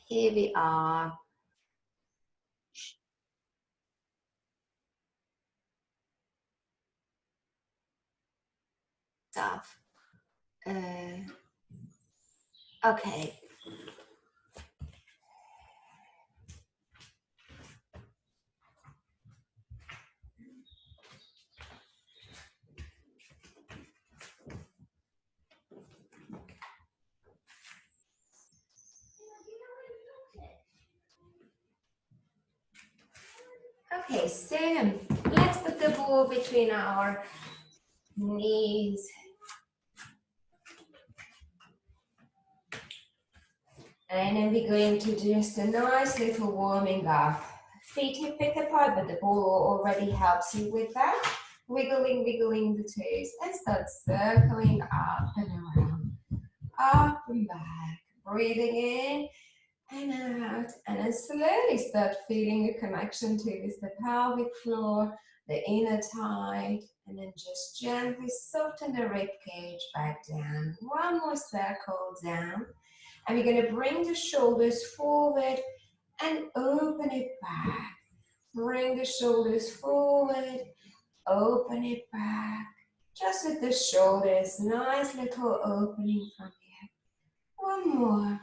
Here we are. Stuff. Okay. Okay, so let's put the ball between our knees. And then we're going to do just a nice little warming up. Feet hip width apart, but the ball already helps you with that. Wiggling, wiggling the toes and start circling up and around. Up and back. Breathing in and out. And then slowly start feeling a connection to the pelvic floor, the inner thigh. And then just gently soften the rib cage back down. One more circle down. And we're going to bring the shoulders forward and open it back. Bring the shoulders forward, open it back. Just with the shoulders, nice little opening from here. One more.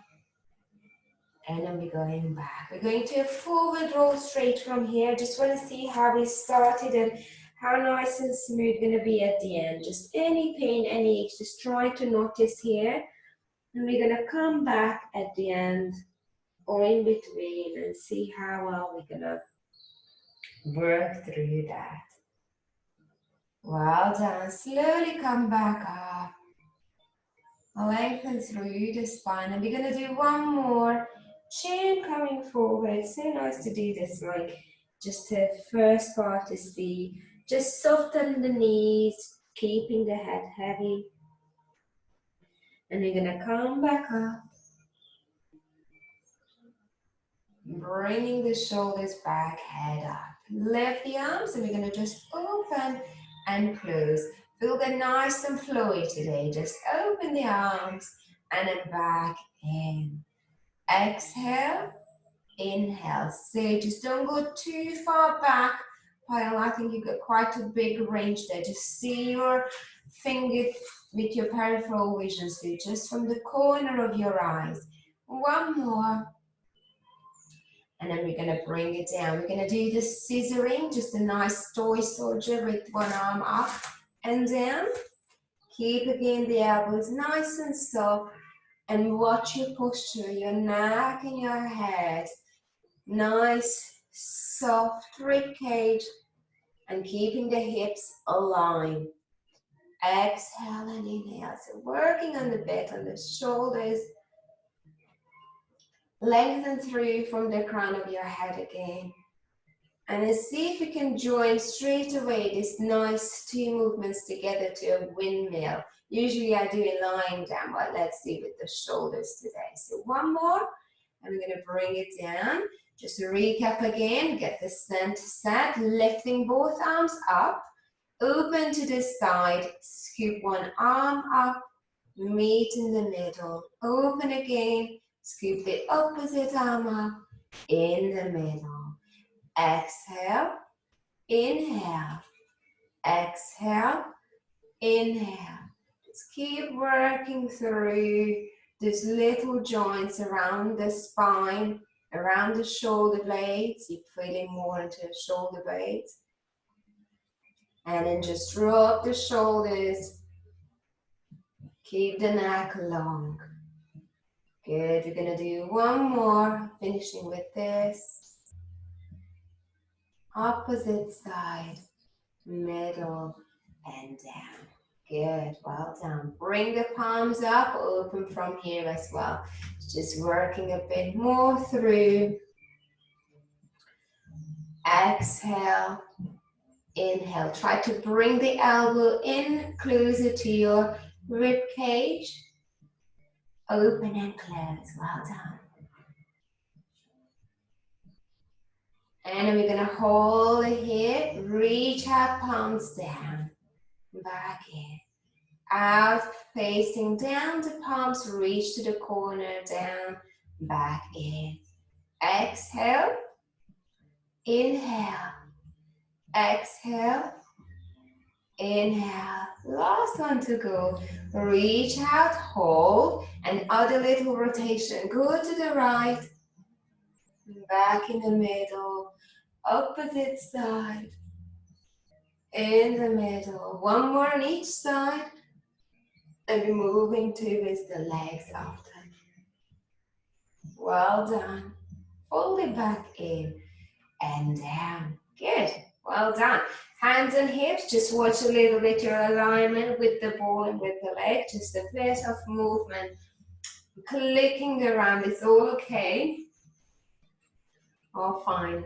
And then we're going back. We're going to a forward roll straight from here. Just want to see how we started and how nice and smooth going to be at the end. Just any pain, any aches, just try to notice here. And we're going to come back at the end or in between and see how well we're going to work through that. Well done. Slowly come back up. Lengthen through the spine. And we're going to do one more. Chin coming forward. So nice to do this, like just the first part to see. Just soften the knees, keeping the head heavy. And we're going to come back up. Bringing the shoulders back, head up. Lift the arms and we're going to just open and close. Feel the nice and flowy today. Just open the arms and then back in. Exhale, inhale. So just don't go too far back. I think you've got quite a big range there. Just see your fingers with your peripheral vision. So just from the corner of your eyes. One more. And then we're going to bring it down. We're going to do the scissoring, just a nice toy soldier with one arm up and down. Keep again the elbows nice and soft. And watch your posture, your neck and your head. Nice, soft rib cage. And keeping the hips aligned. Exhale and inhale. So working on the bit, on the shoulders. Lengthen through from the crown of your head again. And then see if you can join straight away these nice two movements together to a windmill. Usually I do it lying down, but let's do it with the shoulders today. So one more, and we're going to bring it down. Just to recap again, get the center set, lifting both arms up, open to the side, scoop one arm up, meet in the middle, open again, scoop the opposite arm up, in the middle. Exhale, inhale, exhale, inhale. Just keep working through these little joints around the spine, around the shoulder blades. You're feeling more into the shoulder blades. And then just drop the shoulders. Keep the neck long. Good, we're going to do one more, finishing with this. Opposite side, middle, and down. Good, well done. Bring the palms up, open from here as well. Just working a bit more through. Exhale, inhale. Try to bring the elbow in closer to your rib cage. Open and close, well done. And then we're going to hold it here, reach our palms down, back in. Out, facing down, the palms reach to the corner, down, back in. Exhale, inhale, exhale, inhale. Last one to go. Reach out, hold, and other little rotation. Go to the right, back in the middle, opposite side, in the middle. One more on each side, and we're moving towards the legs after. Well done. Fold it back in and down. Good. Well done. Hands and hips, just watch a little bit your alignment with the ball and with the leg. Just a bit of movement. Clicking around is all okay. All fine.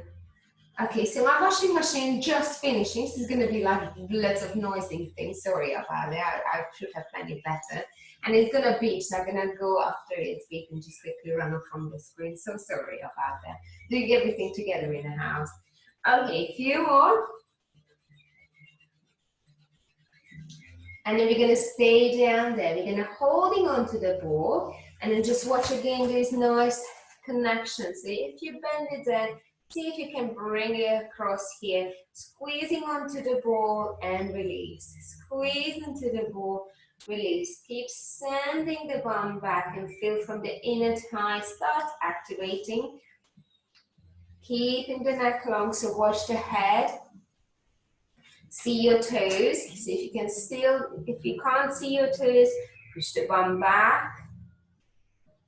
Okay, so my washing machine just finishing. This is going to be like lots of noisy things. Sorry about it. I should have planned it better. And it's going to beep, so I'm going to go after it's beep and just quickly run off from the screen. So sorry about that. Doing everything together in the house. Okay, few more. And then we're going to stay down there. We're going to holding on to the ball. And then just watch again these nice connections. So if you bend it down, see if you can bring it across here. Squeezing onto the ball and release. Squeeze into the ball, release. Keep sending the bum back and feel from the inner thigh. Start activating. Keeping the neck long, so watch the head. See your toes. See if you can still, if you can't see your toes, push the bum back.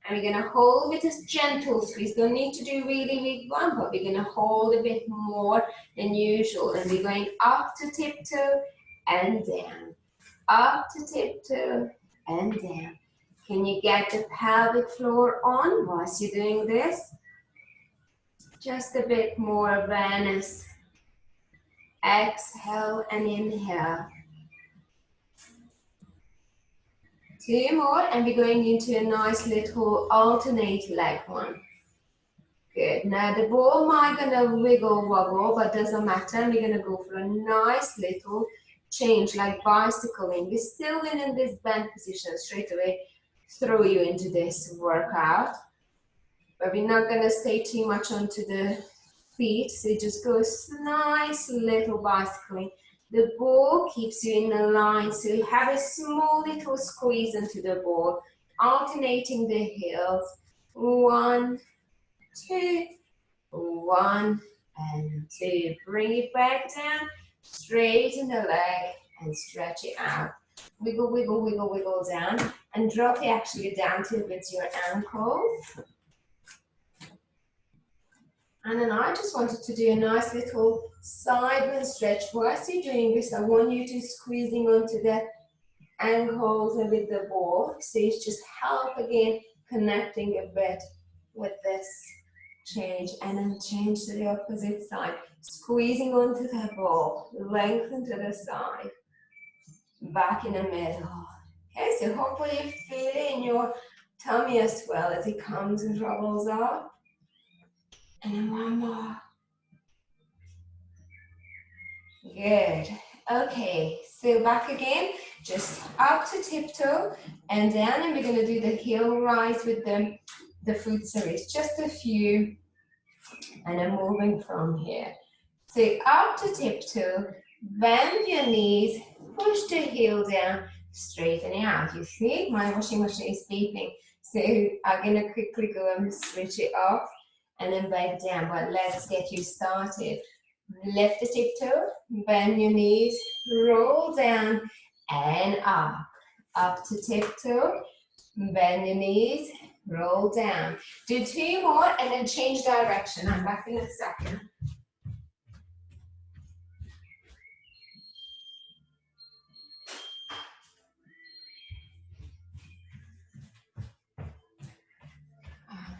And we're going to hold with this gentle squeeze. Don't need to do really big one, but we're going to hold a bit more than usual. And we're going up to tiptoe and down. Up to tiptoe and down. Can you get the pelvic floor on whilst you're doing this? Just a bit more awareness. Exhale and inhale. Two more, and we're going into a nice little alternate leg one. Good. Now the ball might gonna wiggle, wobble, but doesn't matter. We're gonna go for a nice little change, like bicycling. We're still in this bend position. Straight away, throw you into this workout. But we're not gonna stay too much onto the feet. So it just goes nice little bicycling. The ball keeps you in a line, so you have a small little squeeze into the ball, alternating the heels. 1, 2, 1, and 2. Bring it back down, straighten the leg, and stretch it out. Wiggle, wiggle, wiggle, wiggle down, and drop it actually down towards your ankles. And then I just wanted to do a nice little side stretch. Whilst you're doing this, I want you to squeezing onto the ankles and with the ball. So it's just help again, connecting a bit with this change. And then change to the opposite side. Squeezing onto the ball, lengthen to the side, back in the middle. Okay, so hopefully you feel it in your tummy as well as it comes and travels up. And then one more. Good. Okay, so back again, just up to tiptoe and down, and we're going to do the heel rise with the foot series. Just a few, and then moving from here. So up to tiptoe, bend your knees, push the heel down, straighten it out. You see, my washing machine is beeping. So I'm going to quickly go and switch it off and then back down. But let's get you started. Lift the tiptoe, bend your knees, roll down and up. Up to tiptoe, bend your knees, roll down. Do 2 more and then change direction. I'm back in a second.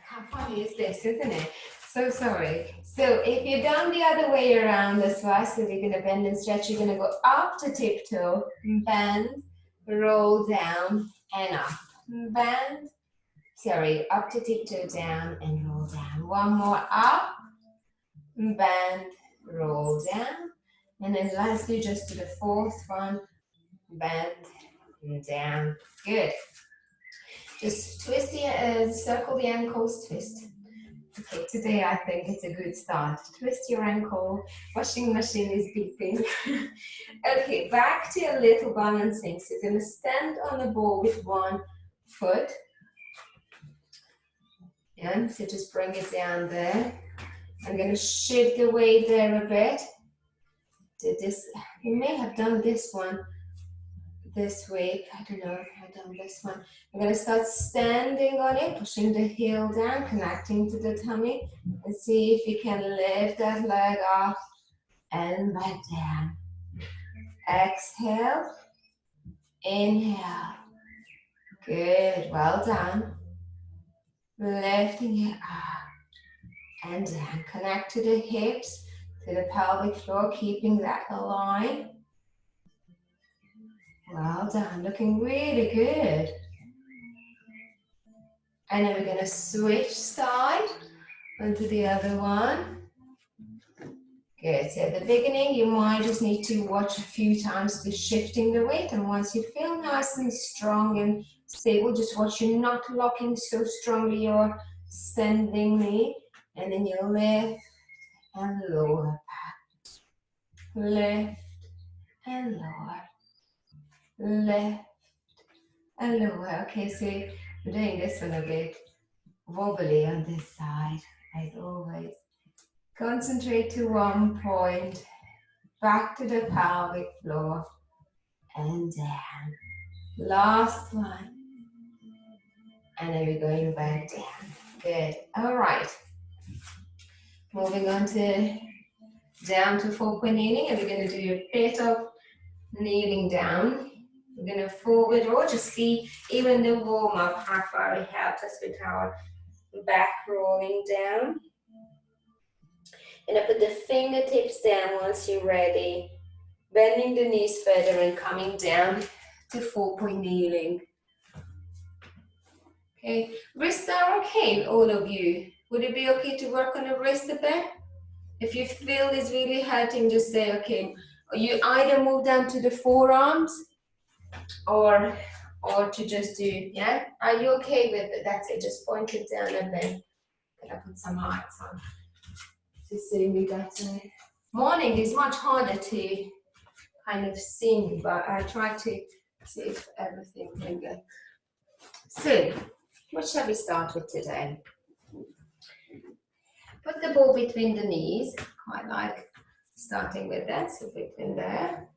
How funny is this, isn't it? So sorry. So if you're done the other way around as well, so we're going to bend and stretch, you're going to go up to tiptoe, bend, roll down, and up. Bend, sorry, up to tiptoe, down, and roll down. One more up, bend, roll down. And then lastly, just to the 4th one, bend, and down. Good. Just twist the, circle the ankles, twist. Okay, today I think it's a good start. Twist your ankle, washing machine is beeping. Okay, back to a little balancing. So you're gonna stand on the ball with one foot. Yeah, so just bring it down there. I'm gonna shift the weight there a bit. Do this, you may have done this one this week. I don't know if I've done this one. I'm going to start standing on it, pushing the heel down, connecting to the tummy, and see if you can lift that leg off and back down. Exhale, inhale. Good, well done. Lifting it up and down. Connect to the hips, to the pelvic floor, keeping that aligned. Well done, looking really good. And then we're going to switch side onto the other one. Good, so at the beginning you might just need to watch a few times the shifting the weight, and once you feel nice and strong and stable, just watch you not locking so strongly your standing knee, and then you lift and lower back. Lift and lower. Lift and lower. Okay, so we're doing this one a bit wobbly on this side, as always. Concentrate to one point, back to the pelvic floor, and down. Last one. And then we're going back down. Good. All right. Moving on to down to 4-point kneeling, and we're going to do a bit of kneeling down. We're going to forward roll, just see even the warm up how far it helps us with our back rolling down. And I put the fingertips down once you're ready, bending the knees further and coming down to 4-point kneeling. Okay, wrists are okay, all of you. Would it be okay to work on the wrist a bit? If you feel it's really hurting, just say, okay, you either move down to the forearms or to just do, yeah? Are you okay with it? That's it, just point it down and then I'm gonna put some lights on to see me better. Morning is much harder to kind of see me, but I try to see if everything can go. So, what shall we start with today? Put the ball between the knees, quite like starting with that, so between there.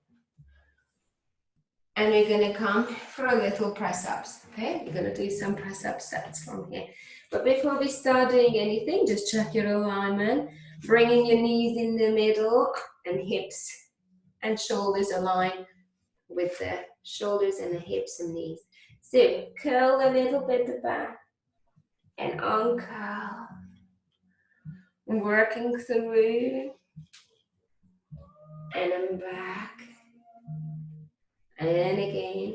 And we're gonna come for a little press ups, okay? We're gonna do some press up sets from here. But before we start doing anything, just check your alignment, bringing your knees in the middle and hips and shoulders align with the shoulders and the hips and knees. So curl a little bit the back and uncurl. Working through and I'm back. And again.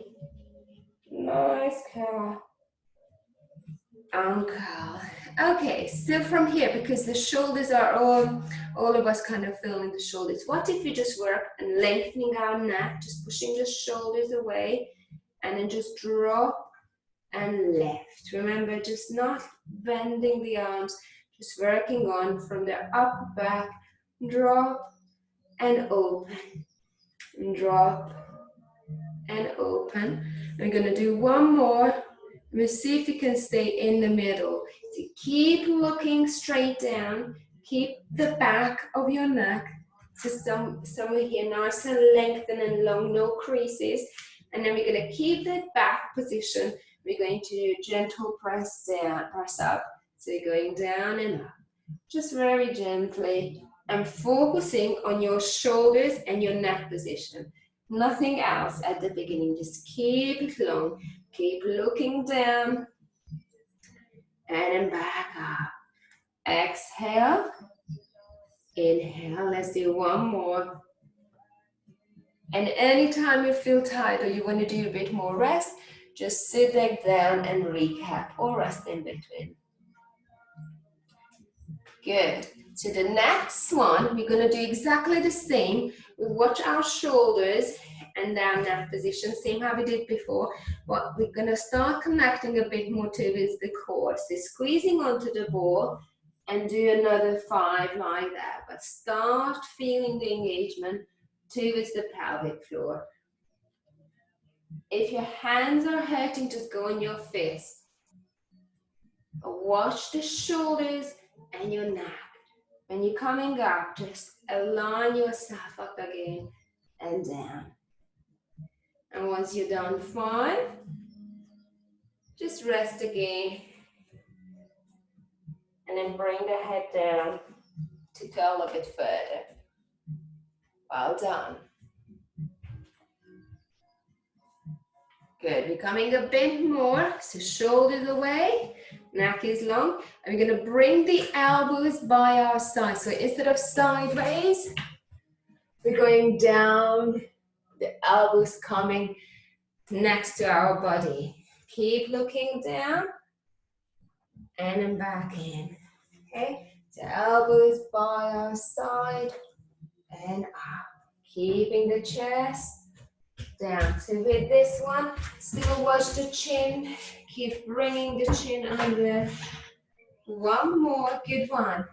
Nice curl. Uncurl. Okay, so from here, because the shoulders are all of us kind of feeling the shoulders. What if you just work on lengthening our neck, just pushing the shoulders away and then just drop and lift. Remember, just not bending the arms, just working on from the upper back, drop and open, drop and open. We're gonna do one more. We'll see if you can stay in the middle. So keep looking straight down, keep the back of your neck, so somewhere here, nice and lengthened and long, no creases. And then we're gonna keep that back position. We're going to do gentle press down, press up. So you're going down and up, just very gently, and focusing on your shoulders and your neck position. Nothing else at the beginning, just keep it long. Keep looking down and then back up. Exhale, inhale. Let's do one more. And anytime you feel tired or you want to do a bit more rest, just sit back down and recap or rest in between. Good. So the next one, we're going to do exactly the same. We watch our shoulders and and down that position, same how we did before. But we're going to start connecting a bit more towards the core. So squeezing onto the ball and do another 5 like that. But start feeling the engagement towards the pelvic floor. If your hands are hurting, just go on your fists. Watch the shoulders and your neck. When you're coming up, just align yourself up again and down. And once you're done 5, just rest again. And then bring the head down to curl a bit further. Well done. Good, we're coming a bit more, so shoulders away, neck is long, and we're going to bring the elbows by our side. So instead of sideways, we're going down, the elbows coming next to our body. Keep looking down, and then back in, okay? So elbows by our side, and up, keeping the chest down. So with this one, still watch the chin. Keep bringing the chin under. One more, good one.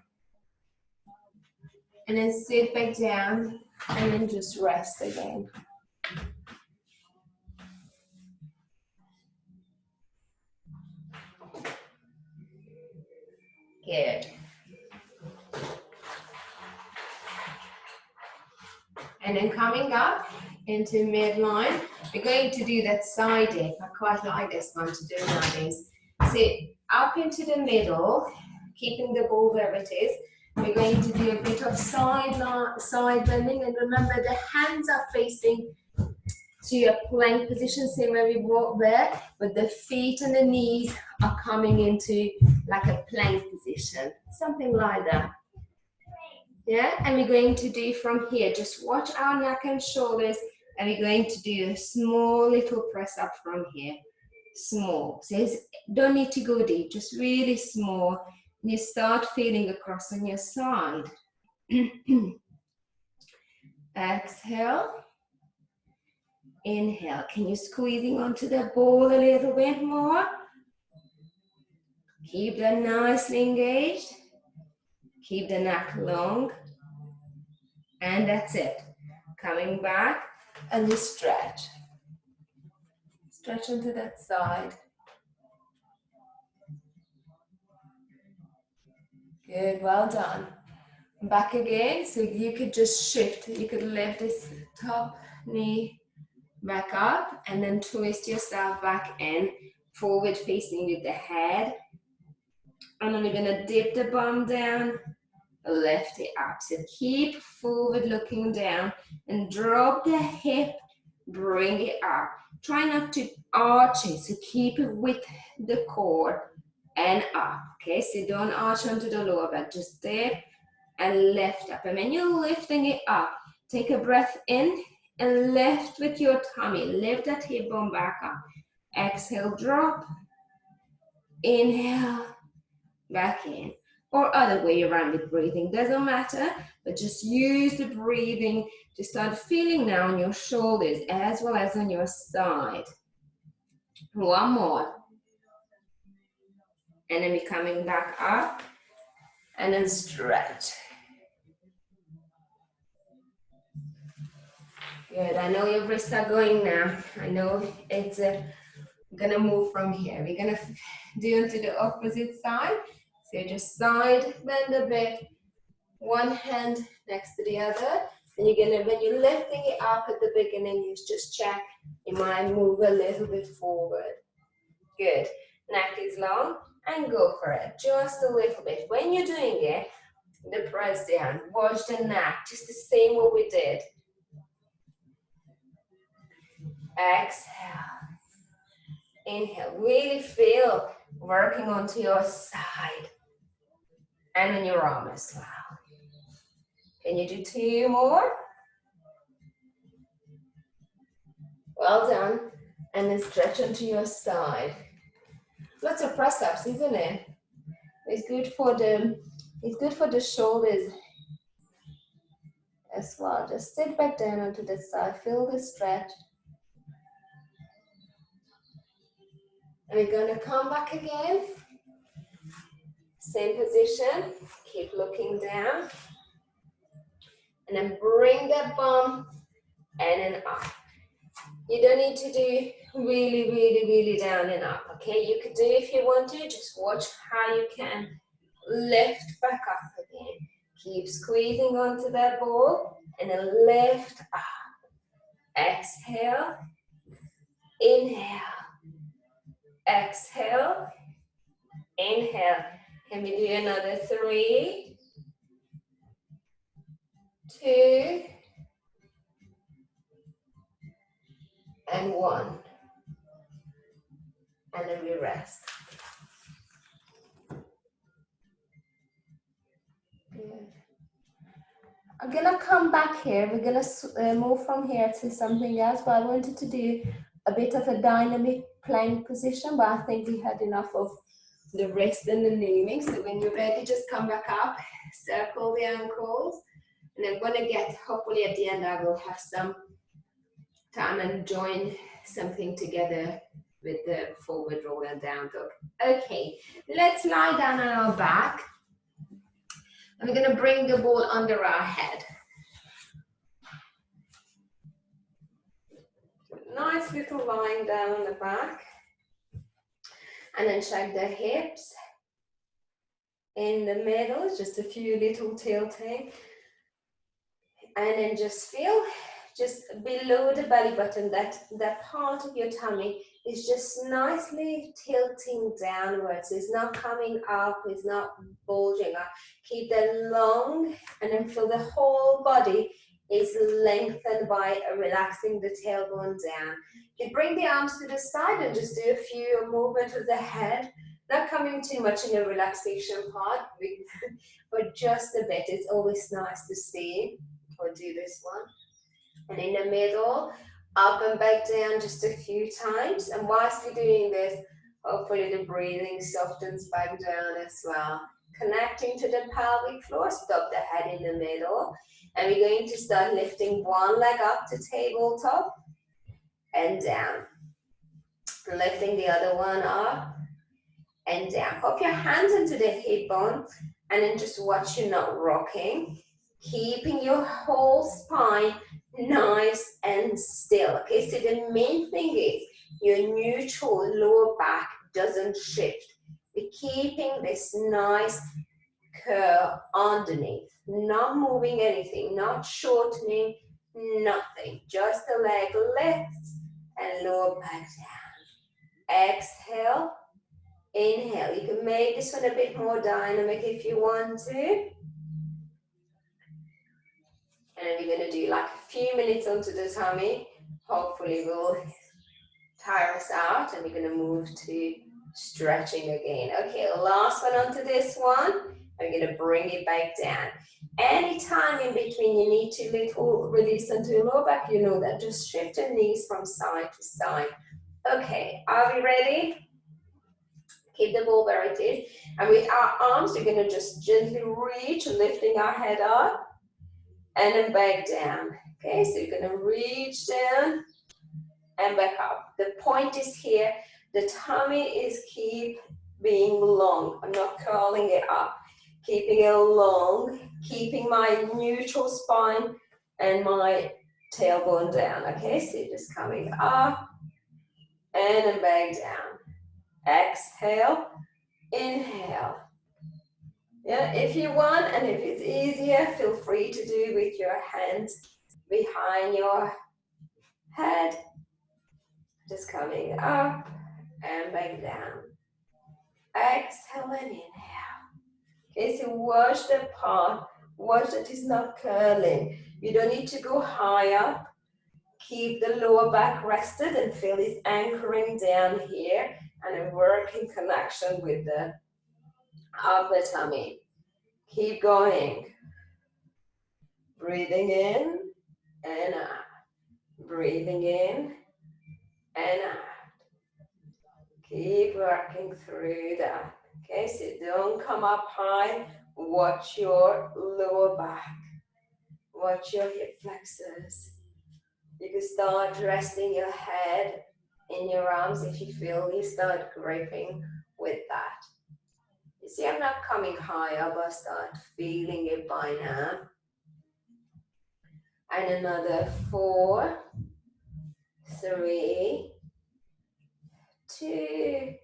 And then sit back down and then just rest again. Good. And then coming up into midline, we're going to do that side dip. I quite like this one to do nowadays. Sit up into the middle, keeping the ball where it is. We're going to do a bit of side bending, and remember the hands are facing to a plank position, same where we walk there, but the feet and the knees are coming into like a plank position, something like that. Yeah, and we're going to do from here, just watch our neck and shoulders, and we're going to do a small little press up from here. Small, so don't need to go deep, just really small. And you start feeling across on your side. Exhale. Inhale. Can you squeezing onto the ball a little bit more? Keep that nicely engaged. Keep the neck long. And that's it. Coming back and you stretch. Stretch onto that side. Good, well done. Back again, so you could just shift. You could lift this top knee back up and then twist yourself back in, forward facing with the head. And then we're gonna dip the bum down, lift it up. So keep forward looking down and drop the hip, bring it up. Try not to arch it, so keep it with the core and up, okay? So don't arch onto the lower back, just dip and lift up. And when you're lifting it up, take a breath in and lift with your tummy. Lift that hip bone back up. Exhale, drop. Inhale, back in. Or other way around with breathing, doesn't matter, but just use the breathing to start feeling now on your shoulders as well as on your side. One more. And then we're coming back up and then stretch. Good, I know your wrists are going now. I know it's gonna move from here. We're gonna do it to the opposite side. So just side bend a bit, one hand next to the other. And you're gonna, when you're lifting it up at the beginning, you just check, you might move a little bit forward. Good, neck is long and go for it, just a little bit. When you're doing it, the press down, watch the neck, just the same what we did. Exhale. Inhale. Really feel working onto your side. And in your arm as well. Can you do 2 more? Well done. And then stretch onto your side. Lots of press-ups, isn't it? It's good for the shoulders as well. Just sit back down onto the side, feel the stretch. And we're going to come back again. Same position, keep looking down. And then bring that bum and then up. You don't need to do really down and up, okay? You could do if you want to, just watch how you can lift back up again. Keep squeezing onto that ball and then lift up. Exhale, inhale, exhale, inhale. Can we do another 3, 2, and 1. And then we rest. Good. I'm gonna come back here. We're gonna move from here to something else, but I wanted to do a bit of a dynamic plank position, but I think we had enough of the wrist and the kneeling. So when you're ready, just come back up, circle the ankles, and I'm gonna get, hopefully at the end I will have some time and join something together with the forward roll and down dog. Okay, let's lie down on our back. And we're going to bring the ball under our head. Nice little lying down on the back. And then check the hips. In the middle, just a few little tilting. And then just feel, just below the belly button, that part of your tummy is just nicely tilting downwards. It's not coming up, it's not bulging up. Keep that long, and then feel the whole body is lengthened by relaxing the tailbone down. You bring the arms to the side and just do a few movements with the head. Not coming too much in the relaxation part, but just a bit. It's always nice to see. Or do this one. And in the middle, up and back down just a few times. And whilst we're doing this, hopefully the breathing softens back down as well. Connecting to the pelvic floor, stop the head in the middle. And we're going to start lifting one leg up to tabletop and down. Lifting the other one up and down. Pop your hands into the hip bone and then just watch you not rocking. Keeping your whole spine nice and still. Okay, so the main thing is your neutral lower back doesn't shift. We're keeping this nice curve underneath, not moving anything, not shortening, nothing. Just the leg lifts and lower back down. Exhale, inhale. You can make this one a bit more dynamic if you want to. And then we're going to do like a few minutes onto the tummy. Hopefully we'll tire us out, and we're going to move to stretching again. Okay, last one onto this one. I'm going to bring it back down. Anytime in between you need to little release into your lower back, you know that. Just shift the knees from side to side. Okay, are we ready? Keep the ball where it is. And with our arms, we're going to just gently reach, lifting our head up. And then back down. Okay, so you're going to reach down and back up. The point is here, the tummy is keep being long. I'm not curling it up. Keeping it long, keeping my neutral spine and my tailbone down. Okay, so you're just coming up and then back down. Exhale, inhale. Yeah, if you want, and if it's easier, feel free to do with your hands behind your head. Just coming up and back down. Exhale and inhale. Okay, so watch the part. Watch that it's not curling. You don't need to go high up. Keep the lower back rested and feel it anchoring down here, and then work in connection with the upper tummy. Keep going. Breathing in and out. Breathing in and out. Keep working through that. Okay, so don't come up high. Watch your lower back. Watch your hip flexors. You can start resting your head in your arms if you feel you start gripping with that. You see, I'm not coming higher, but start feeling it by now. And another 4, 3, 2,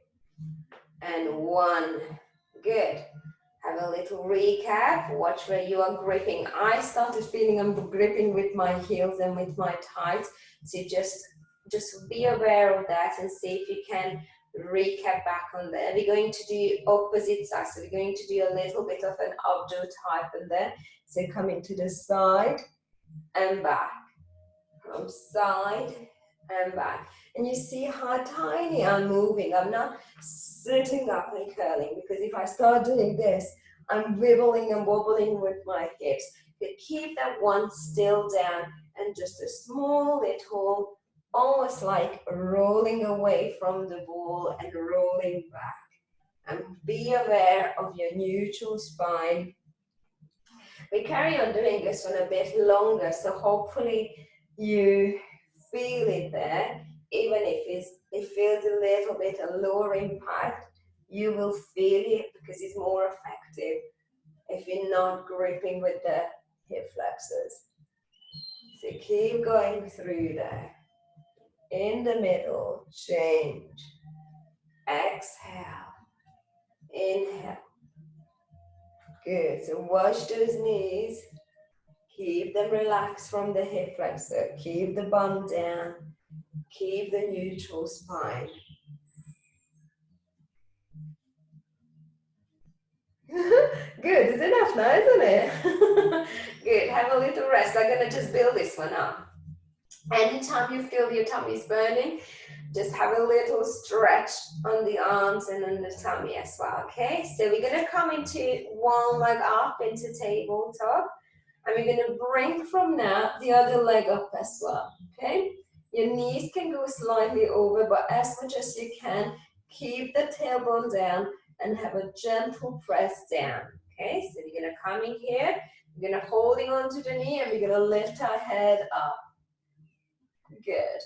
and 1. Good. Have a little recap. Watch where you are gripping. I started feeling I'm gripping with my heels and with my tights. So just be aware of that and see if you can recap back on there. We're going to do opposite sides. So we're going to do a little bit of an abdo type in there. So coming to the side and back. From side and back. And you see how tiny I'm moving. I'm not sitting up and curling, because if I start doing this, I'm wibbling and wobbling with my hips. But keep that one still down and just a small little, almost like rolling away from the ball and rolling back. And be aware of your neutral spine. We carry on doing this one a bit longer, so hopefully you feel it there. Even if it feels a little bit a lower impact, you will feel it because it's more effective if you're not gripping with the hip flexors. So keep going through there. In the middle, change. Exhale. Inhale. Good. So wash those knees. Keep them relaxed from the hip flexor. Keep the bum down. Keep the neutral spine. Good, it's enough now, isn't it? Good, have a little rest. I'm gonna just build this one up. Anytime you feel your tummy is burning, just have a little stretch on the arms and on the tummy as well, okay? So we're gonna come into one leg up into tabletop, and we're gonna bring from now the other leg up as well, okay? Your knees can go slightly over, but as much as you can, keep the tailbone down and have a gentle press down, okay? So we're gonna come in here, we're gonna holding on to the knee, and we're gonna lift our head up. Good.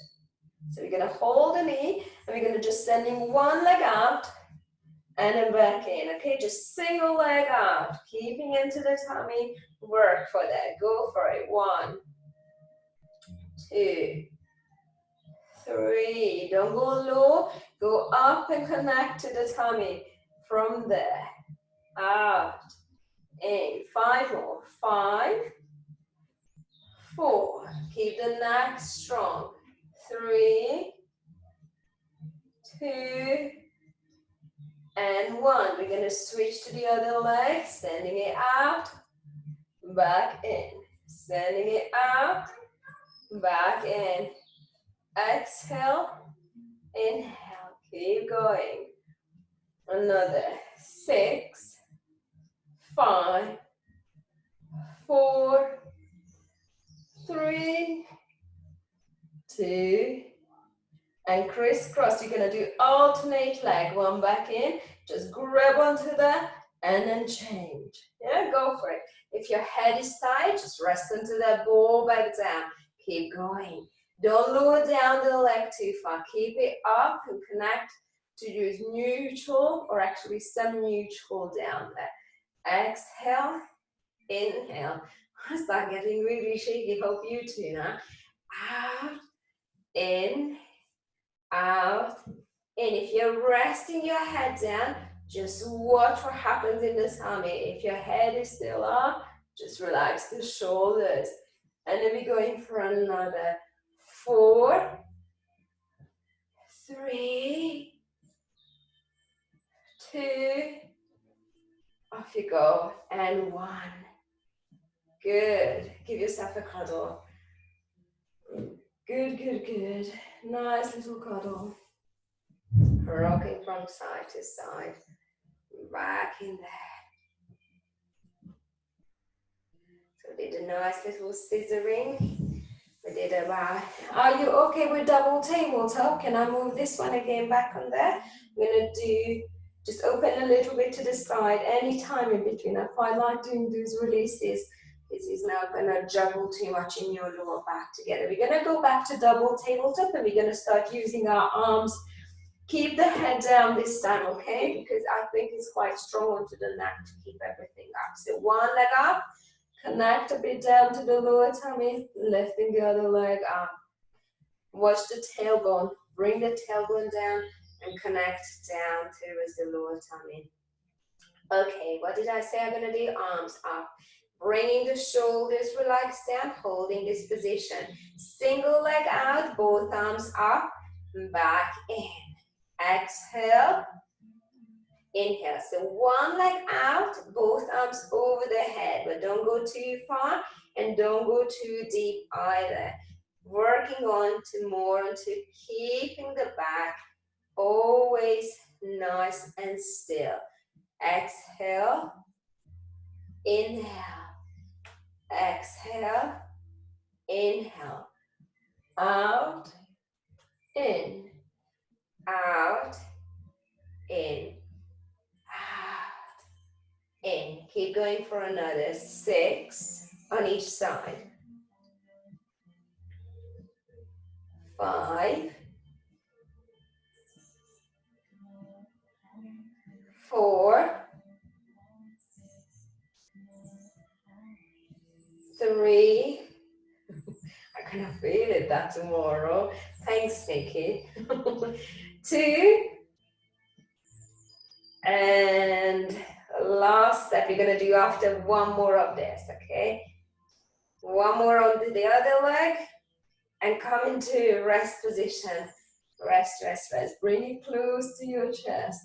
So we're gonna hold the knee, and we're gonna just sending one leg out, and then back in, okay? Just single leg out, keeping into the tummy, work for that, go for it. 1, 2, 3, don't go low, go up and connect to the tummy. From there, out, in, 5 more, 5, 4, keep the neck strong, 3, 2, and 1. We're gonna switch to the other leg, sending it out, back in, sending it out, back in, exhale, inhale, keep going. Another 6, 5, 4, 3, 2, and crisscross. You're gonna do alternate leg, one back in, just grab onto that, and then change. Yeah, go for it. If your head is tight, just rest into that ball back down. Keep going. Don't lower down the leg too far. Keep it up and connect to use neutral or actually semi-neutral down there. Exhale, inhale. I start getting really shaky. Hope you too now. Out, in, out, in. If you're resting your head down, just watch what happens in the tummy. If your head is still up, just relax the shoulders. And then we're going for another 4, 3, 2, off you go, and 1. Good. Give yourself a cuddle. Good, good, good. Nice little cuddle. Rocking from side to side. Back in there. So we did a nice little scissoring. We did about, are you okay with double tabletop? Can I move this one again back on there? We're gonna do, just open a little bit to the side, any time in between. I quite like doing those releases This is not going to juggle too much in your lower back together. We're going to go back to double tabletop and we're going to start using our arms. Keep the head down this time, okay? Because I think it's quite strong onto the neck to keep everything up. So one leg up, connect a bit down to the lower tummy, lifting the other leg up. Watch the tailbone, bring the tailbone down and connect down towards the lower tummy. Okay, what did I say I'm gonna do? Arms up. Bringing the shoulders relaxed down, holding this position. Single leg out, both arms up, back in. Exhale, inhale. So one leg out, both arms over the head, but don't go too far and don't go too deep either. Working on to more onto keeping the back always nice and still. Exhale, inhale, exhale, inhale, out, in, out, in, out, in. Keep going for another 6 on each side. 5, 4, 3, I kind of feel it that tomorrow. Thanks, Nikki. 2, and last step you're going to do after one more of this, okay? One more on the other leg and come into rest position. Rest, rest, rest. Bring it close to your chest.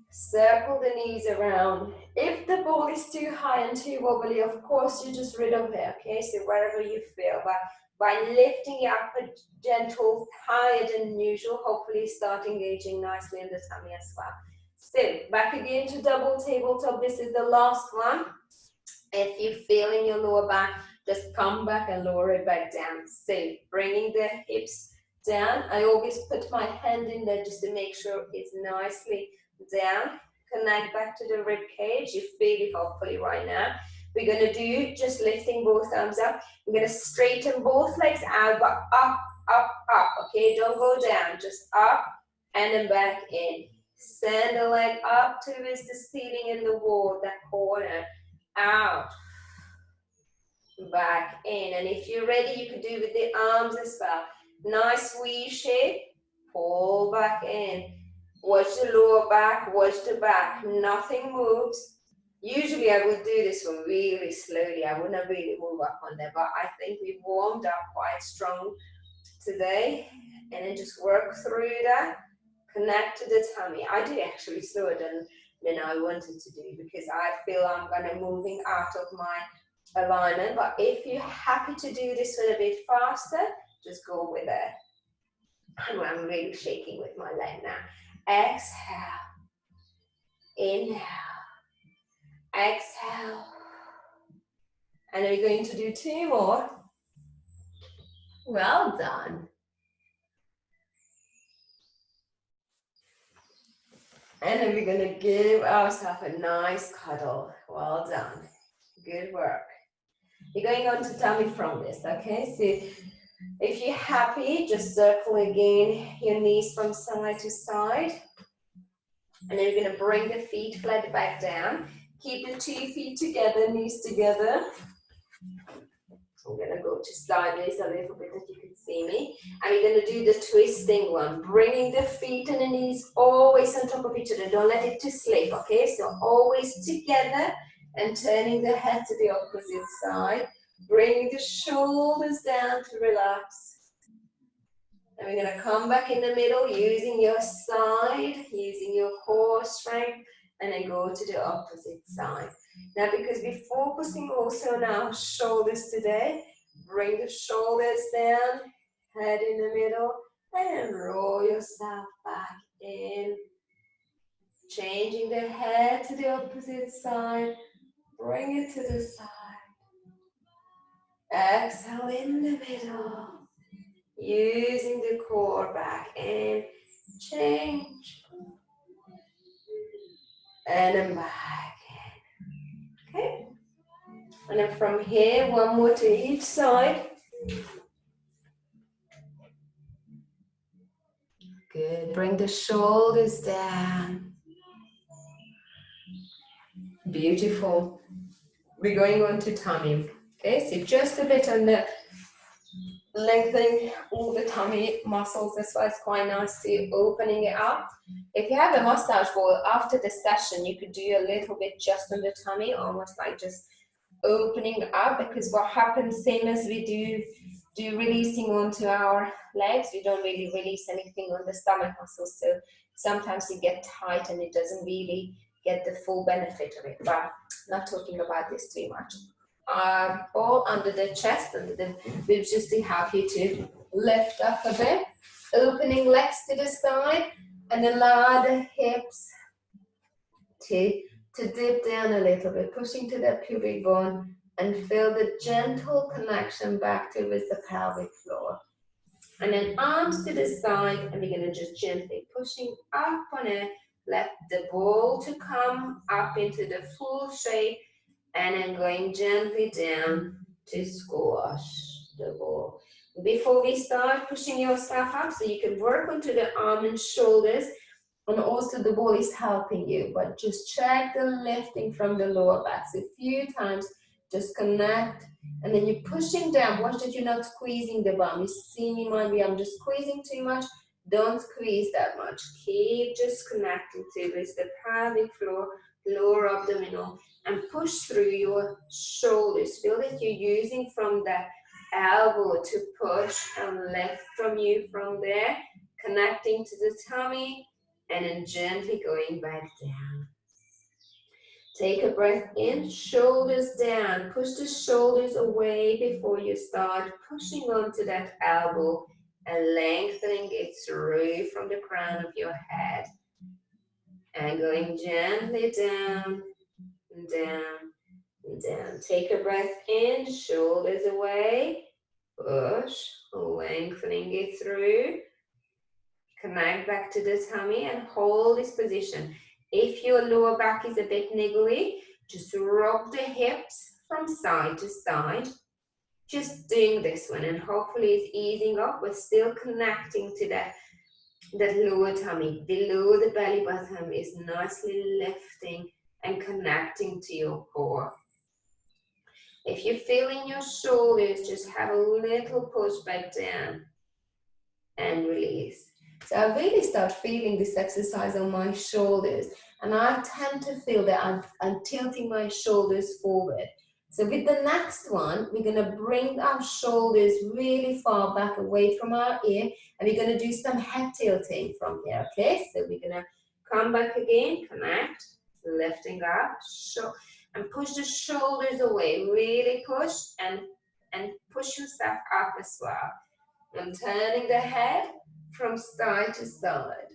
Circle the knees around. If the ball is too high and too wobbly, of course, you just rid of it, okay? So wherever you feel, but by lifting it up a gentle, higher than usual, hopefully start engaging nicely in the tummy as well. So back again to double tabletop. This is the last one. If you feel in your lower back, just come back and lower it back down. So bringing the hips down. I always put my hand in there just to make sure it's nicely down. Connect back to the rib cage. You feel it hopefully right now. We're going to do just lifting both arms up. We're going to straighten both legs out, but up, up, up. Okay, don't go down. Just up and then back in. Send the leg up towards the ceiling and the wall, that corner. Out, back in. And if you're ready, you could do with the arms as well. Nice V shape. Pull back in. Watch the lower back, watch the back. Nothing moves. Usually I would do this one really slowly. I wouldn't really move up on there, but I think we've warmed up quite strong today. And then just work through that. Connect to the tummy. I do actually slower than I wanted to do because I feel I'm going to moving out of my alignment. But if you're happy to do this one a bit faster, just go with it. And I'm really shaking with my leg now. Exhale. Inhale. Exhale. And then we're going to do 2 more. Well done. And then we're going to give ourselves a nice cuddle. Well done. Good work. You're going on to tummy from this, okay? So if you're happy, just circle again your knees from side to side. And then you're going to bring the feet flat back down. Keep the 2 feet together, knees together. I'm going to go to sideways a little bit that you can see me. And we're going to do the twisting one. Bringing the feet and the knees always on top of each other. Don't let it to slip, okay? So always together and turning the head to the opposite side. Bringing the shoulders down to relax. And we're going to come back in the middle using your side, using your core strength, and then go to the opposite side. Now, because we're focusing also on our shoulders today, bring the shoulders down, head in the middle, and roll yourself back in. Changing the head to the opposite side, bring it to the side. Exhale in the middle. Using the core back in, change, and then back in. Okay? And then from here, one more to each side. Good. Bring the shoulders down. Beautiful. We're going on to tummy. Okay, so just a bit on the lengthening all the tummy muscles. That's why it's quite nice to opening it up. If you have a massage ball after the session, you could do a little bit just on the tummy, almost like just opening up, because what happens, same as we do releasing onto our legs, we don't really release anything on the stomach muscles, so sometimes you get tight and it doesn't really get the full benefit of it. But not talking about this too much. Ball under the chest, under the ribs, just to help you to lift up a bit, opening legs to the side, and allow the hips to dip down a little bit, pushing to that pubic bone, and feel the gentle connection back towards the pelvic floor. And then arms to the side, and we're gonna just gently pushing up on it, let the ball to come up into the full shape, and then going gently down to squash the ball. Before we start, pushing yourself up so you can work onto the arm and shoulders, and also the ball is helping you, but just check the lifting from the lower back. So a few times, just connect, and then you're pushing down. Watch that you're not squeezing the bum. You see me, maybe I'm just squeezing too much. Don't squeeze that much. Keep just connecting to this, the pelvic floor, lower abdominal, and push through your shoulders. Feel that you're using from the elbow to push and lift from you from there, connecting to the tummy, and then gently going back down. Take a breath in, shoulders down. Push the shoulders away before you start pushing onto that elbow and lengthening it through from the crown of your head. And going gently down, down, down. Take a breath in, shoulders away. Push, lengthening it through. Connect back to the tummy and hold this position. If your lower back is a bit niggly, just rock the hips from side to side. Just doing this one, and hopefully it's easing up, but still connecting to that lower tummy. Below the belly button is nicely lifting and connecting to your core. If you're feeling your shoulders, just have a little push back down and release. So I really start feeling this exercise on my shoulders, and I tend to feel that I'm tilting my shoulders forward. So with the next one, we're gonna bring our shoulders really far back away from our ear, and we're gonna do some head tilting from here, okay? So we're gonna come back again, connect, lifting up, and push the shoulders away, really push, and push yourself up as well. And turning the head from side to side.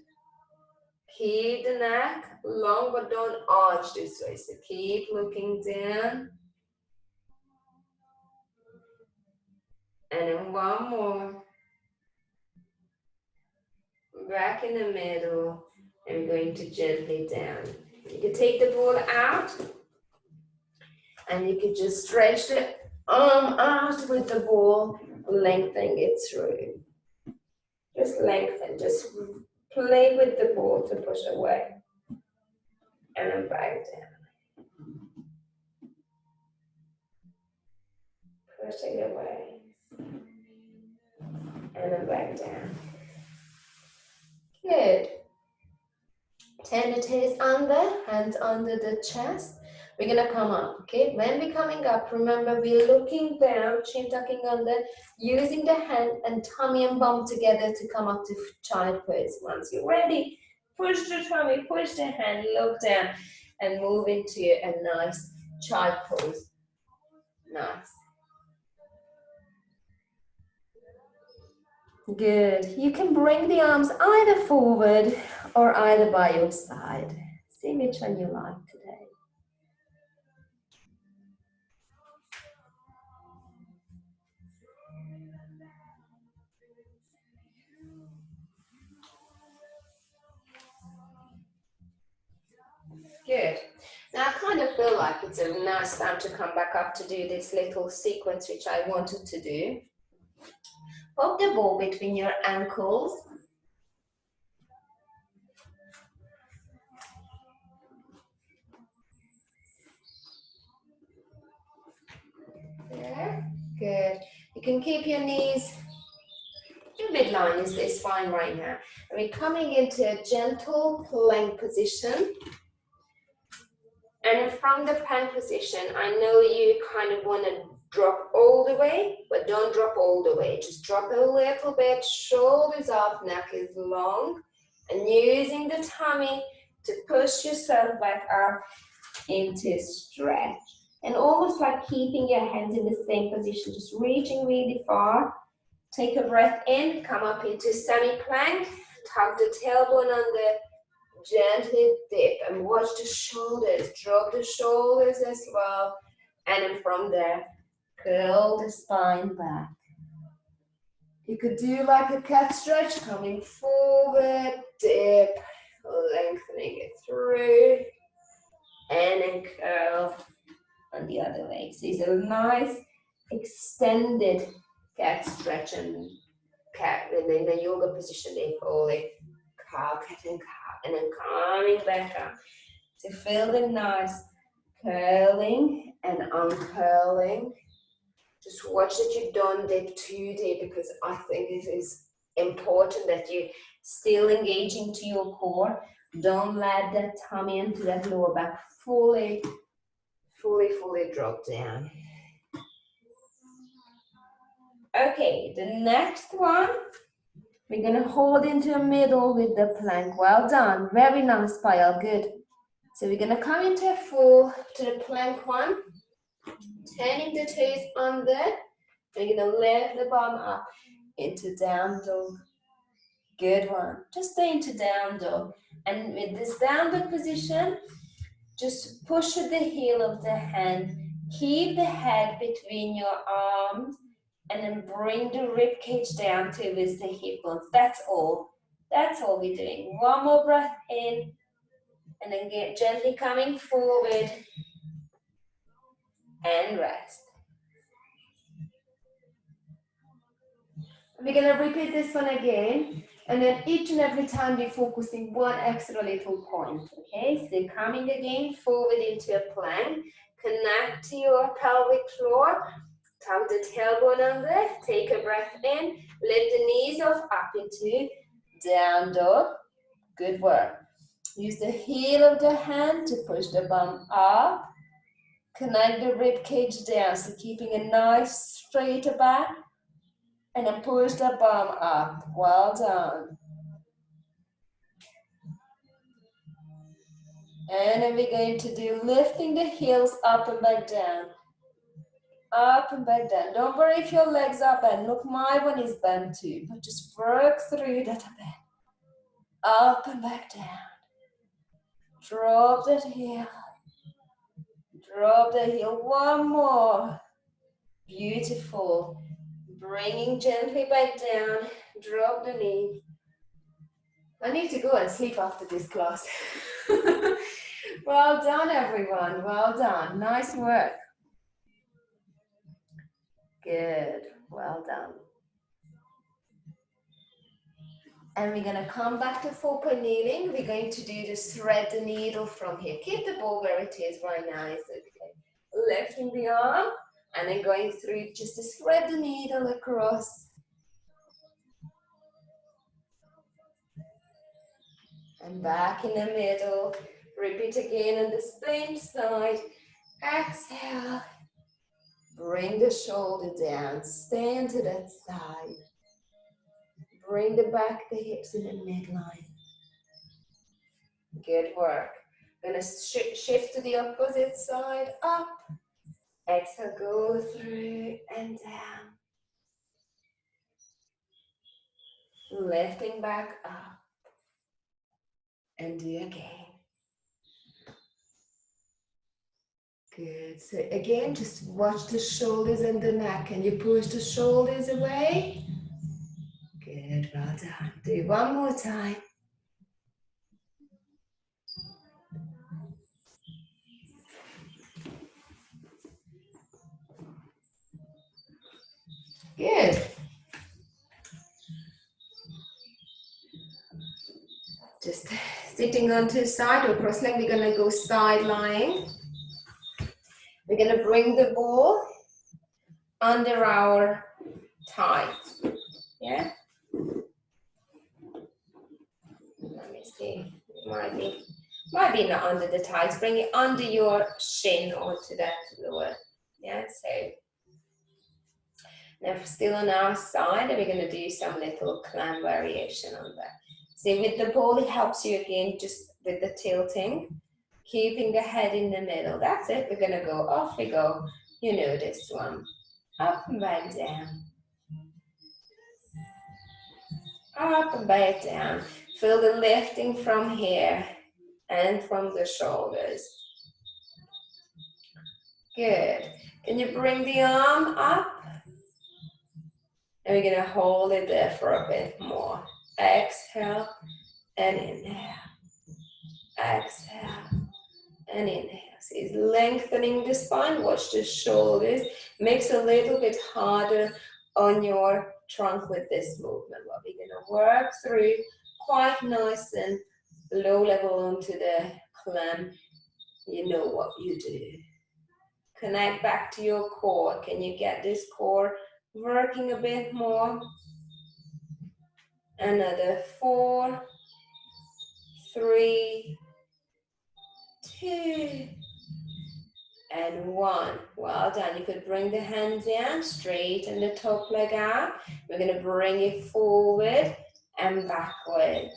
Keep the neck long, but don't arch this way. So keep looking down. And then one more. Back in the middle. And we're going to gently down. You can take the ball out. And you can just stretch the arm out with the ball, lengthening it through. Just lengthen, just play with the ball to push away. And then back down. Pushing away. And then back down. Good. Turn the toes under, hands under the chest. We're gonna come up, okay? When we're coming up, remember we're looking down, chin tucking under, using the hand and tummy and bum together to come up to child pose. Once you're ready, push the tummy, push the hand, look down, and move into a nice child pose. Nice. Good. You can bring the arms either forward or either by your side. See which one you like today. Good. Now kind of feel like it's a nice time to come back up to do this little sequence which I wanted to do. Pop the ball between your ankles. There, good. You can keep your knees, your midline is fine right now. And we're coming into a gentle plank position. And from the plank position, I know you kind of want to drop all the way, but don't drop all the way. Just drop a little bit, shoulders up, neck is long, and using the tummy to push yourself back up into stretch. And almost like keeping your hands in the same position, just reaching really far. Take a breath in, come up into semi-plank, tuck the tailbone under, gently dip and watch the shoulders, drop the shoulders as well, and then from there curl the spine back. You could do like a cat stretch, coming forward, dip, lengthening it through, and then curl on the other leg. So it's a nice extended cat stretch, and cat in the yoga position they call it cow, cat and cow, and then coming back up. So feel the nice curling and uncurling. Just watch that you don't dip too deep, because I think it is important that you still engage into your core. Don't let that tummy into that lower back fully drop down. Okay, the next one, we're gonna hold into the middle with the plank. Well done, very nice, Payal, good. So we're gonna come into a full, to the plank one, turning the toes under. We're gonna lift the bum up into down dog. Good one. Just stay into down dog. And with this down dog position, just push with the heel of the hand. Keep the head between your arms, and then bring the rib cage down towards the hip bones. That's all. That's all we're doing. One more breath in, and then get gently coming forward and rest. We're going to repeat this one again, and then each and every time we're focusing one extra little point, okay? So coming again forward into a plank, connect to your pelvic floor, tuck the tailbone under, take a breath in, lift the knees up into down dog. Good work. Use the heel of the hand to push the bum up, connect the rib cage down, so keeping a nice straight back. And then push the bum up. Well done. And then we're going to do lifting the heels up and back down. Up and back down. Don't worry if your legs are bent. Look, my one is bent too. But just work through that a bit. Up and back down. Drop that heel. Drop the heel. One more. Beautiful. Bringing gently back down. Drop the knee. I need to go and sleep after this class. Well done, everyone. Well done. Nice work. Good. Well done. And we're going to come back to full-point kneeling. We're going to do the thread the needle from here. Keep the ball where it is right now. It's okay. Lifting the arm and then going through just to thread the needle across. And back in the middle. Repeat again on the same side. Exhale. Bring the shoulder down. Stand to that side. Bring the back, the hips in the midline. Good work. We're going to shift to the opposite side. Up. Exhale, go through and down. Lifting back up. And do again. Good. So again, just watch the shoulders and the neck. Can you push the shoulders away? Good. Well done. Do one more time. Good. Just sitting onto the side or cross leg, we're gonna go side lying. We're gonna bring the ball under our thighs. Yeah? Let me see. Might be not under the thighs. Bring it under your shin or to that lower. Yeah, so now still on our side, and we're going to do some little climb variation on that. See, with the ball, it helps you again just with the tilting, keeping the head in the middle. That's it. We're going to go, off we go. You know this one. Up and back down. Up and back down. Feel the lifting from here and from the shoulders. Good. Can you bring the arm up? And we're going to hold it there for a bit more. Exhale and inhale. Exhale and inhale. So it's lengthening the spine. Watch the shoulders. Makes it a little bit harder on your trunk with this movement. What we're going to work through quite nice and low level onto the climb. You know what you do. Connect back to your core. Can you get this core working a bit more? Another 4, 3, 2, and 1. Well done. You could bring the hands down, straighten the top leg out. We're going to bring it forward and backwards.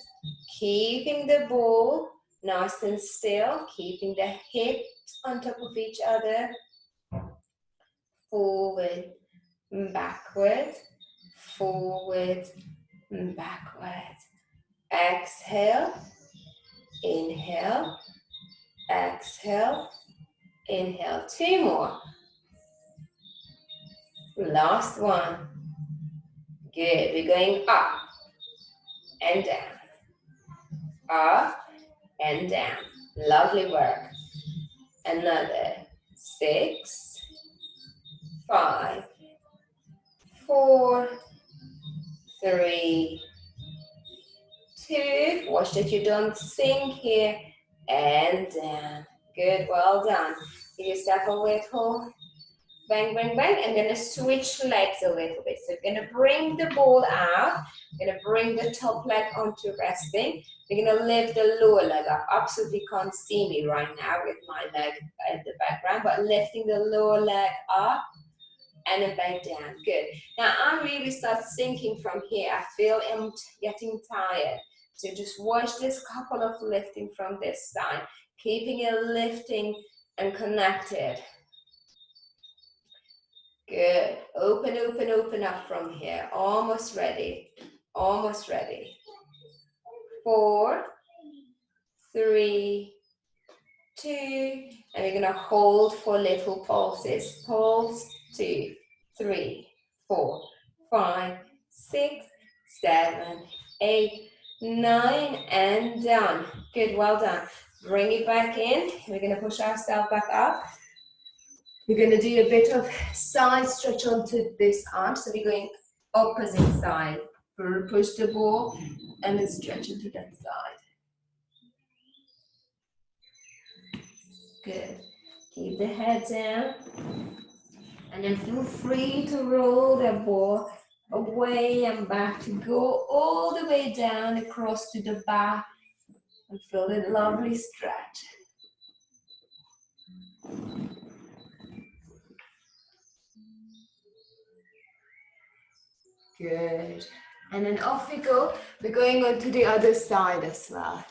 Keeping the ball nice and still, keeping the hips on top of each other. Forward, backwards, forward, backwards. Exhale, inhale, exhale, inhale. 2 more. Last one. Good. We're going up and down. Up and down. Lovely work. Another 6, 5, 4, 3, 2. Watch that you don't sink here and down. Good, well done. You step a little, bang, bang, bang, and then switch legs a little bit. So we're going to bring the ball out. We're going to bring the top leg onto resting. We're going to lift the lower leg up. Absolutely can't see me right now with my leg at the background, but lifting the lower leg up and then back down. Good. Now I really start sinking from here. I feel I'm getting tired. So just watch this couple of lifting from this side. Keeping it lifting and connected. Good. Open, open, open up from here. Almost ready. Almost ready. 4, 3, 2, and we're going to hold for little pulses. Pulse, 2, 3, 4, 5, 6, 7, 8, 9, and down. Good, well done. Bring it back in. We're going to push ourselves back up. We're going to do a bit of side stretch onto this arm. So we're going opposite side. Push the ball and then stretch into that side. Good. Keep the head down. And then feel free to roll the ball away and back to go all the way down across to the back and feel a lovely stretch. Good. And then off we go. We're going on to the other side as well.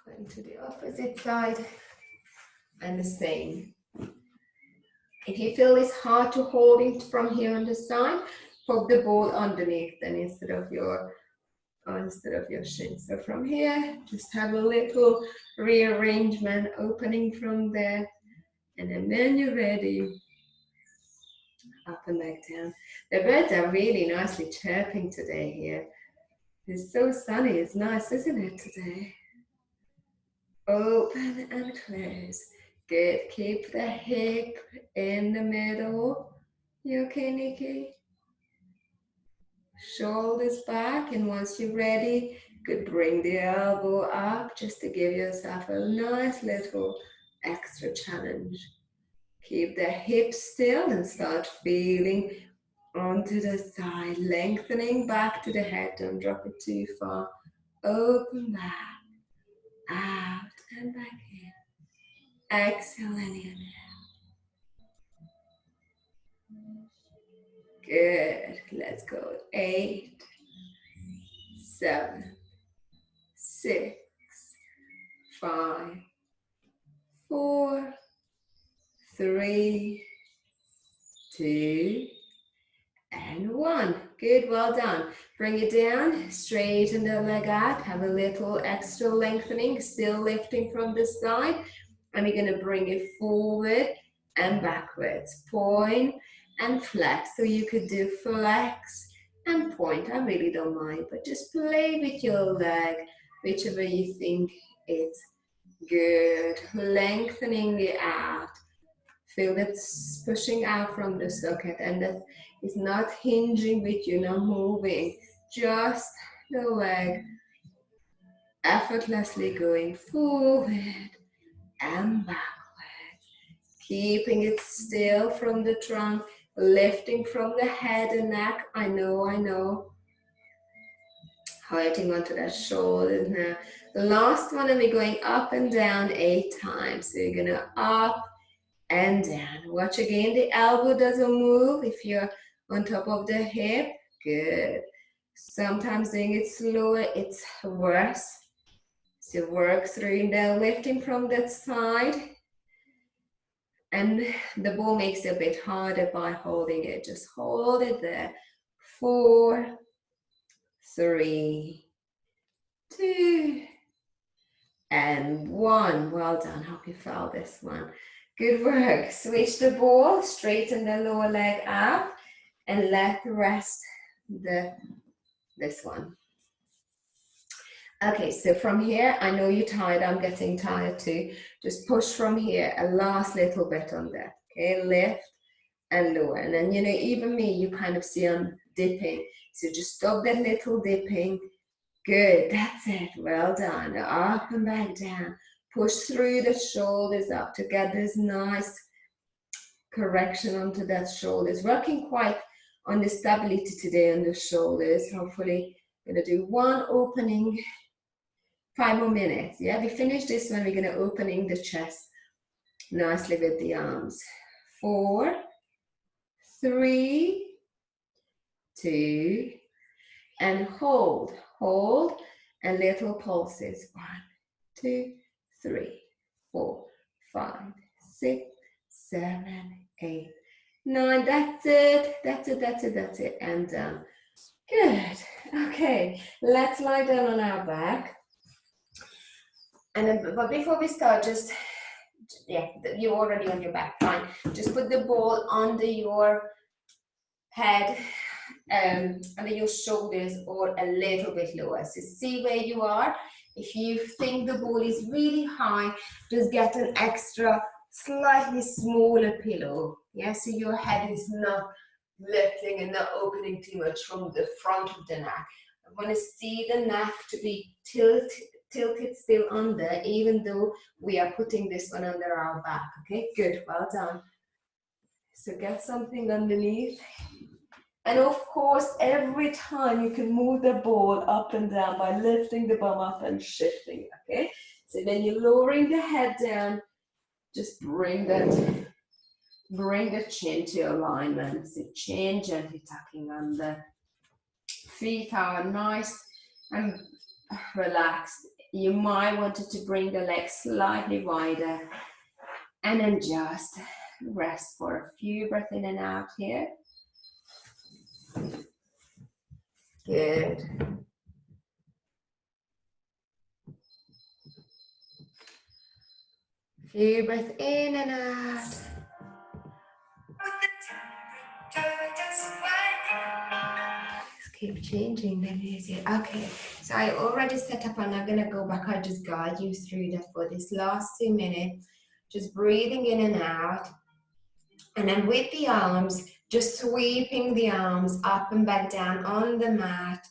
Going to the opposite side and the same. If you feel it's hard to hold it from here on the side, pop the ball underneath then instead of your shin. So from here, just have a little rearrangement, opening from there, and then when you're ready, up and back down. The birds are really nicely chirping today here. It's so sunny, it's nice, isn't it, today? Open and close. Good. Keep the hip in the middle. You okay, Nikki? Shoulders back, and once you're ready, good, bring the elbow up just to give yourself a nice little extra challenge. Keep the hips still and start feeling onto the side, lengthening back to the head. Don't drop it too far. Open back, out and back in. Exhale and inhale. Good. Let's go. 8, 7, 6, 5, 4, 3, 2, and 1. Good, well done. Bring it down, straighten the leg out, have a little extra lengthening, still lifting from the side. And we're gonna bring it forward and backwards. Point and flex. So you could do flex and point. I really don't mind, but just play with your leg, whichever you think it's good. Lengthening it out. Feel it pushing out from the socket, and that is not hinging with you, not moving. Just the leg effortlessly going forward and backwards. Keeping it still from the trunk, lifting from the head and neck. I know. Holding onto that shoulders now. The last one, and we're going up and down 8 times. So you're gonna up and down. Watch again, the elbow doesn't move if you're on top of the hip. Good. Sometimes doing it slower, it's worse. So work through the lifting from that side. And the ball makes it a bit harder by holding it. Just hold it there. 4, 3, 2, and 1. Well done. Hope you felt this one. Good work. Switch the ball, straighten the lower leg up, and let rest this one. Okay, so from here, I know you're tired. I'm getting tired too. Just push from here, a last little bit on that. Okay, lift and lower. And then, you know, even me, you kind of see I'm dipping. So just stop that little dipping. Good, that's it. Well done. Up and back down. Push through the shoulders up to get this nice correction onto that shoulders. Working quite on the stability today on the shoulders. Hopefully, I'm going to do one opening, 5 more minutes. Yeah, we finish this one. We're going to opening the chest nicely with the arms. 4, 3, 2, and hold, and little pulses. 1, 2, 3, 4, 5, 6, 7, 8, 9. That's it. And down. Good. Okay, let's lie down on our back. And then, but before we start, just, yeah, you're already on your back, fine. Just put the ball under your head, under your shoulders, or a little bit lower. So see where you are. If you think the ball is really high, just get an extra, slightly smaller pillow. Yeah, so your head is not lifting and not opening too much from the front of the neck. I want to see the neck to be tilted still under, even though we are putting this one under our back. Okay, good, well done. So get something underneath. And of course, every time you can move the ball up and down by lifting the bum up and shifting, okay? So then you're lowering the head down, just bring the chin to alignment. So chin gently tucking under. Feet are nice and relaxed. You might want to bring the legs slightly wider, and then just rest for a few breaths in and out here. Good. Few breaths in and out. Just keep changing the music. Okay, so I already set up and I'm gonna go back. I'll just guide you through that for this last 2 minutes. Just breathing in and out. And then with the arms, just sweeping the arms up and back down on the mat,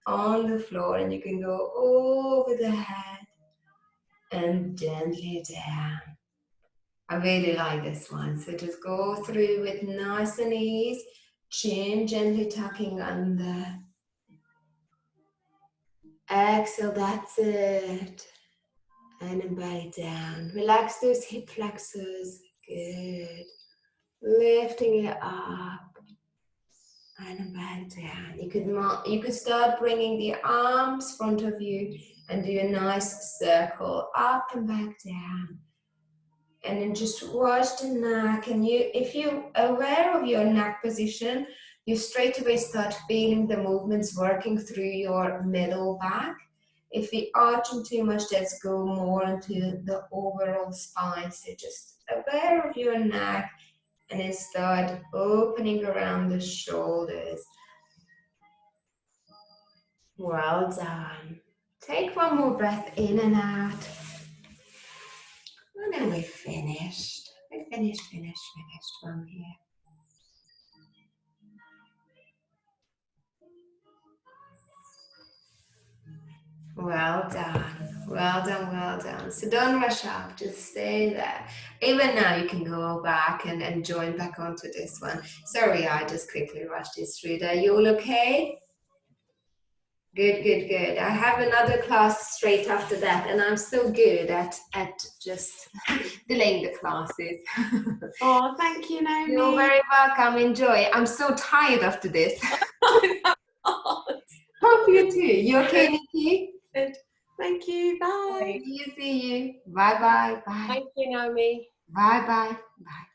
on the floor, and you can go over the head and gently down. I really like this one. So just go through with nice and ease, chin gently tucking under. Exhale, that's it. And then belly down. Relax those hip flexors. Good. Lifting it up. And back down. You could start bringing the arms front of you and do a nice circle up and back down. And then just watch the neck. And if you're aware of your neck position, you straight away start feeling the movements working through your middle back. If we arching too much, let's go more into the overall spine. So just aware of your neck. And then start opening around the shoulders. Well done. Take one more breath in and out. And then we're finished. We're finished from here. Well done, well done, well done. So don't rush up, just stay there. Even now you can go back and join back onto this one. Sorry, I just quickly rushed this through there. You all okay? Good, good, good. I have another class straight after that, and I'm so good at just delaying the classes. Oh, thank you, Naomi. You're very welcome. Enjoy. I'm so tired after this. Hope you too. You okay, Nikki? Good. Thank you. Bye. See you. Bye-bye. Bye. Thank you, Naomi. Bye-bye. Bye.